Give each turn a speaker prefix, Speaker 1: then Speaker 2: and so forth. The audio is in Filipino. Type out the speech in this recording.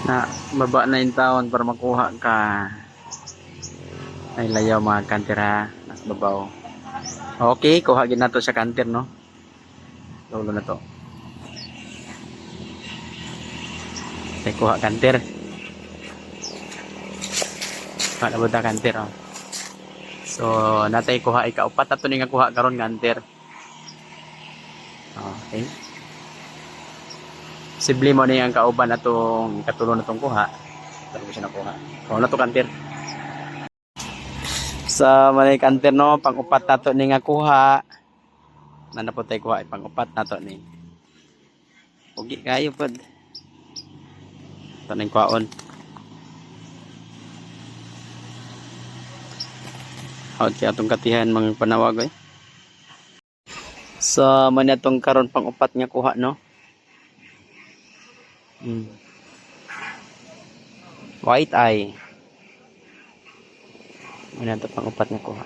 Speaker 1: Na baba na yung taon para makuha ka. Ay layaw mga kanter ha. Nas babaw. Okay, kuha gid nato sa kanter no. Tulo na to. Ay kuha kanter. Kuha na buta kanter oh. So natay kuha ikaupat ato ni nga kuha karon kanter. Okay. Posible mo ni ang kauban atong katulo na tong kuha. Pero ko siya nakuha. Kuha na to kanter. Sa manay kanter no, pang-upat nato ni nga kuha. Nanapotay kuha pang-upat nato ni. Ugi kayo pod. Ito na yung kuhaon. Hawad kaya itong katihan mga panawag eh. Sa manay itong karon pang-upat nga kuha no. White eye. Manay itong pang-upat nga kuha.